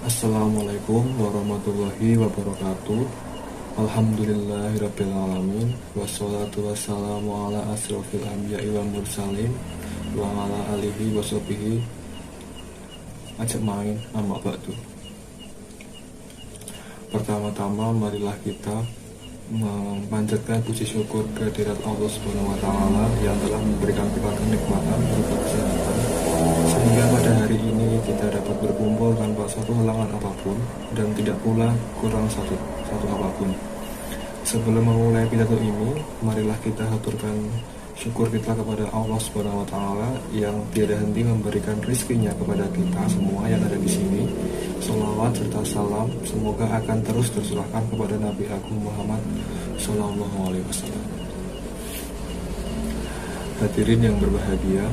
Assalamualaikum warahmatullahi wabarakatuh. Alhamdulillahirrabbilalamin. Wassalatu wassalamu ala asrofil anbiya'i wal mursalin wa ala alihi wa sahbihi ajmain, amma ba'du. Pertama-tama marilah kita memanjatkan puji syukur kehadirat Allah Subhanahu wa taala yang telah memberikan kita kenikmatan berupa kesehatan sehingga pada hari ini kita dapat berkumpul tanpa satu halangan apapun dan tidak pula kurang satu apapun. Sebelum memulai pidato ini, marilah kita haturkan syukur kita kepada Allah Subhanahu wa taala yang tiada henti memberikan rizkinya kepada kita semua yang ada di sini. Sholawat serta salam semoga akan terus tercurahkan kepada Nabi Agung Muhammad Sallallahu Alaihi Wasallam. Hadirin yang berbahagia,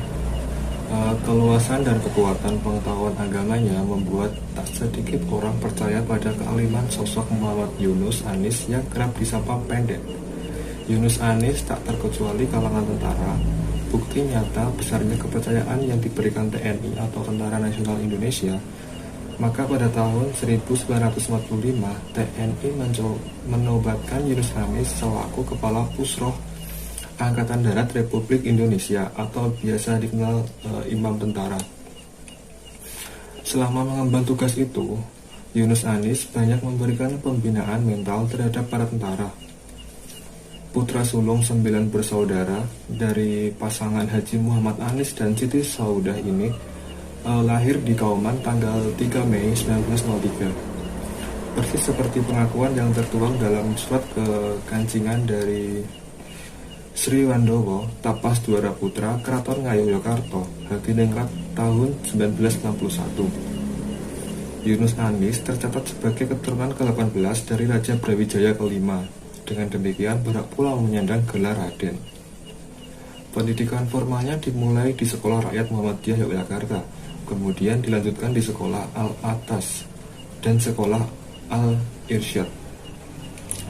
keluasan dan kekuatan pengetahuan agamanya membuat tak sedikit orang percaya pada kealiman sosok Muhammad Yunus Anis yang kerap disapa pendek. Yunus Anis tak terkecuali kalangan tentara. Bukti nyata besarnya kepercayaan yang diberikan TNI atau Tentara Nasional Indonesia. Maka pada tahun 1945 TNI menobatkan Yunus Anis selaku Kepala Pusroh Angkatan Darat Republik Indonesia atau biasa dikenal Imam Tentara. Selama mengemban tugas itu, Yunus Anis banyak memberikan pembinaan mental terhadap para tentara. Putra sulung 9 bersaudara dari pasangan Haji Muhammad Anis dan Siti Saudah ini lahir di Kauman tanggal 3 Mei 1903. Persis seperti pengakuan yang tertuang dalam surat kekancingan dari Sri Wandowo, Tapas Dwara Putra, Kraton Ngayogyakarta, Hadiningrat tahun 1961. Yunus Anis tercatat sebagai keturunan ke-18 dari Raja Brawijaya kelima. Dengan demikian berhak pula menyandang gelar Raden. Pendidikan formalnya dimulai di Sekolah Rakyat Muhammadiyah Yogyakarta, kemudian dilanjutkan di Sekolah Al-Atas dan Sekolah Al-Irsyad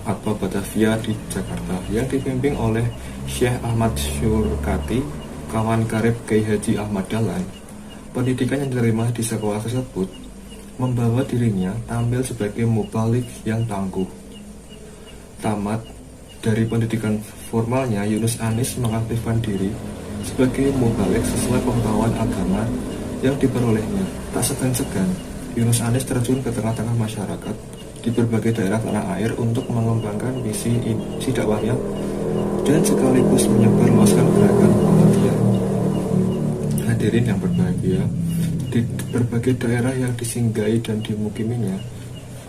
atau Batavia di Jakarta yang dipimpin oleh Syekh Ahmad Syurkati, kawan karib Kiai Haji Ahmad Dahlan. Pendidikan yang diterima di sekolah tersebut membawa dirinya tampil sebagai mubalik yang tangguh. Tamat dari pendidikan formalnya, Yunus Anis mengaktifkan diri sebagai mubalik sesuai pengetahuan agama yang diperolehnya. Tak segan-segan, Yunus Anis terjun ke tengah-tengah masyarakat di berbagai daerah tanah air untuk mengembangkan misi dakwahnya dan sekaligus menyebarluaskan gerakan Muhammadiyah. Hadirin yang berbahagia, di berbagai daerah yang disinggahi dan dimukiminya,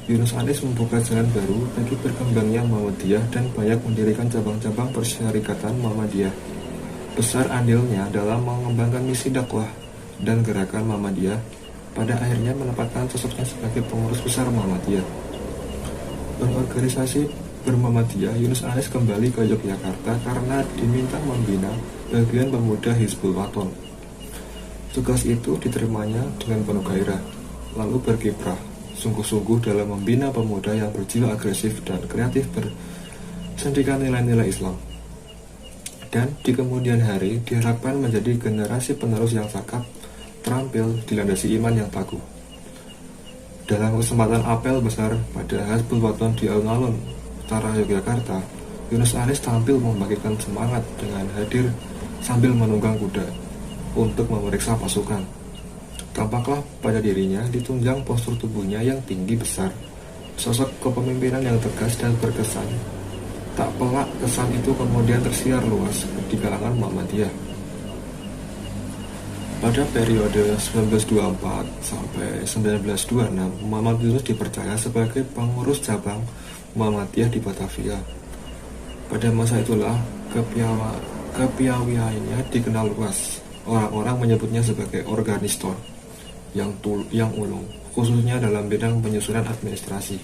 Yunus Anis membuka jalan baru bagi berkembangnya Muhammadiyah dan banyak mendirikan cabang-cabang persyarikatan Muhammadiyah. Besar andilnya dalam mengembangkan misi dakwah dan gerakan Muhammadiyah, pada akhirnya menempatkan sosoknya sebagai pengurus besar Muhammadiyah. Berorganisasi bermuhammadiyah, Yunus Anis kembali ke Yogyakarta karena diminta membina bagian pemuda Hizbul Waton. Tugas itu diterimanya dengan penuh gairah, lalu berkiprah sungguh-sungguh dalam membina pemuda yang berjiwa agresif dan kreatif bersendikan nilai-nilai Islam. Dan di kemudian hari diharapkan menjadi generasi penerus yang cakap, terampil, dilandasi iman yang teguh. Dalam kesempatan apel besar pada Hizbul Waton di alun-alun utara Yogyakarta, Yunus Anis tampil membangkitkan semangat dengan hadir sambil menunggang kuda untuk memeriksa pasukan. Tampaklah pada dirinya ditunjang postur tubuhnya yang tinggi besar, sosok kepemimpinan yang tegas dan berkesan. Tak pelak kesan itu kemudian tersiar luas di kalangan Muhammadiyah. Pada periode 1924 sampai 1926, Muhammad Yunus dipercaya sebagai pengurus cabang Muhammadiyah di Batavia. Pada masa itulah kepiawiannya dikenal luas. Orang-orang menyebutnya sebagai organistor yang ulung, khususnya dalam bidang penyusunan administrasi.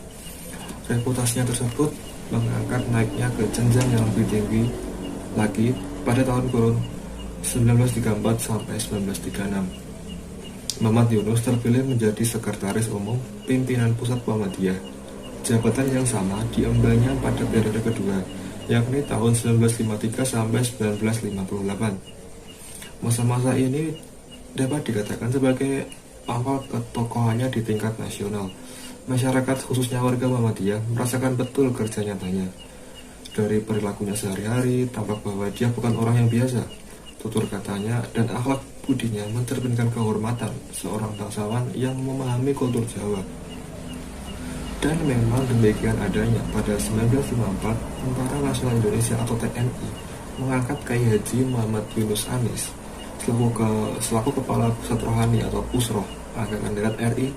Reputasinya tersebut mengangkat naiknya ke jenjang yang lebih tinggi lagi pada tahun kurun 1934 sampai 1936. Muhammad Yunus terpilih menjadi Sekretaris Umum Pimpinan Pusat Muhammadiyah. Jabatan yang sama diembannya pada periode kedua, yakni tahun 1953 sampai 1958. Masa-masa ini dapat dikatakan sebagai awal ketokohannya di tingkat nasional. Masyarakat khususnya warga Muhammadiyah merasakan betul kerja nyatanya. Dari perilakunya sehari-hari, tampak bahwa dia bukan orang yang biasa. Tutur katanya dan akhlak budinya mencerminkan kehormatan seorang bangsawan yang memahami kultur Jawa. Dan memang demikian adanya pada 1954, Tentara Nasional Indonesia atau TNI mengangkat Kiai Haji Muhammad Yunus Anis selaku Kepala Pusat Rohani atau Pusroh Angkatan Darat RI.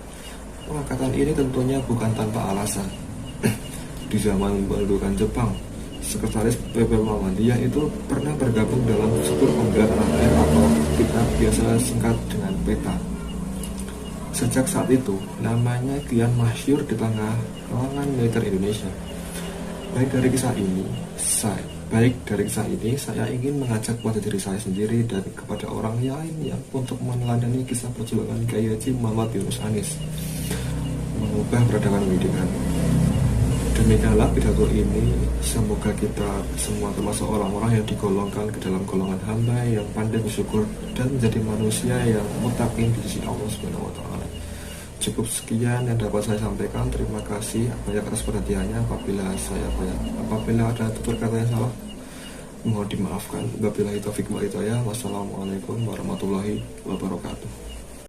Pengangkatan ini tentunya bukan tanpa alasan. Di zaman pendudukan Jepang, Sekretaris PP Muhammadiyah itu pernah bergabung dalam struktur pembela tanah air atau kita biasa singkat dengan PETA. Sejak saat itu, namanya kian masyhur di tengah kalangan militer Indonesia. Baik dari kisah ini, saya ingin mengajak pada diri saya sendiri dan kepada orang lain yang untuk meneladani kisah perjuangan Kiai Haji Muhammad Yunus Anis mengubah peradaban pendidikan. Demikianlah pidato ini. Semoga kita semua termasuk orang-orang yang digolongkan ke dalam golongan hamba yang pandai bersyukur dan menjadi manusia yang muttaqin di sisi Allah Subhanahu wa taala. Cukup sekian yang dapat saya sampaikan. Terima kasih banyak atas perhatiannya. Apabila ada tutur kata yang salah, mohon dimaafkan. Wabillahi taufiq wal hidayah. Wassalamualaikum warahmatullahi wabarakatuh.